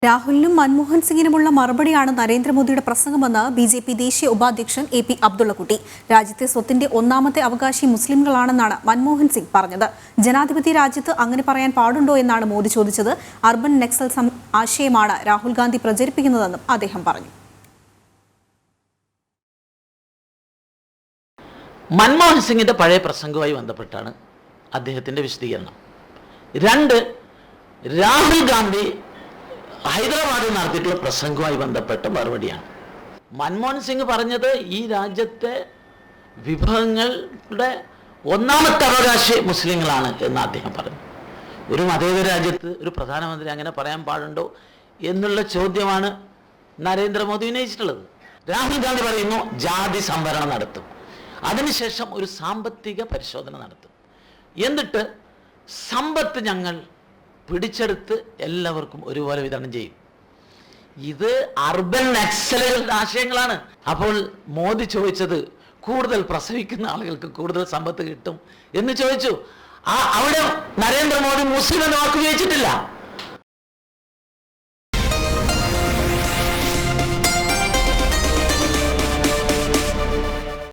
രാഹുലിനും മൻമോഹൻ സിംഗിനുമുള്ള മറുപടിയാണ് നരേന്ദ്രമോദിയുടെ പ്രസംഗമെന്ന് ബി.ജെ.പി. ദേശീയ ഉപാധ്യക്ഷൻ എ.പി. അബ്ദുള്ളക്കുട്ടി. രാജ്യത്തെ സ്വത്തിന്റെ ഒന്നാമത്തെ അവകാശി മുസ്ലിംകളാണെന്നാണ് മൻമോഹൻ സിംഗ് പറഞ്ഞത്. ജനാധിപത്യ രാജ്യത്ത് അങ്ങനെ പറയാൻ പാടുണ്ടോ എന്നാണ് മോദി ചോദിച്ചത്. അർബൻ നക്സൽ ആശയമാണ് രാഹുൽ ഗാന്ധി പ്രചരിപ്പിക്കുന്നതെന്നും അദ്ദേഹം പറഞ്ഞു. മൻമോഹൻ സിംഗിന്റെ പഴയ പ്രസംഗവുമായി ബന്ധപ്പെട്ടാണ് അദ്ദേഹത്തിന്റെ വിശദീകരണം. രണ്ട്, രാഹുൽ ഗാന്ധി ഹൈദരാബാദിൽ നടത്തിയിട്ടുള്ള പ്രസംഗവുമായി ബന്ധപ്പെട്ട മറുപടിയാണ്. മൻമോഹൻ സിംഗ് പറഞ്ഞത് ഈ രാജ്യത്തെ വിഭവങ്ങളുടെ ഒന്നാമത്തെ അവകാശി മുസ്ലിങ്ങളാണ് എന്ന് അദ്ദേഹം പറഞ്ഞു. ഒരു മതേതര രാജ്യത്ത് ഒരു പ്രധാനമന്ത്രി അങ്ങനെ പറയാൻ പാടുണ്ടോ എന്നുള്ള ചോദ്യമാണ് നരേന്ദ്രമോദി ഉന്നയിച്ചിട്ടുള്ളത്. രാഹുൽ ഗാന്ധി പറയുന്നു ജാതി സംവരണം നടത്തും, അതിനുശേഷം ഒരു സാമ്പത്തിക പരിശോധന നടത്തും, എന്നിട്ട് സമ്പത്ത് ഞങ്ങൾ പിടിച്ചെടുത്ത് എല്ലാവർക്കും ഒരുപോലെ വിതരണം ചെയ്യും. ഇത് അർബൻ നക്സലുകളുടെ ആശയങ്ങളാണ്. അപ്പോൾ മോദി ചോദിച്ചത് കൂടുതൽ പ്രസവിക്കുന്ന ആളുകൾക്ക് കൂടുതൽ സമ്പത്ത് കിട്ടും എന്ന് ചോദിച്ചു. അവിടെ നരേന്ദ്രമോദി മുസ്ലിം എന്ന വാക്ക് ഉപയോഗിച്ചിട്ടില്ല.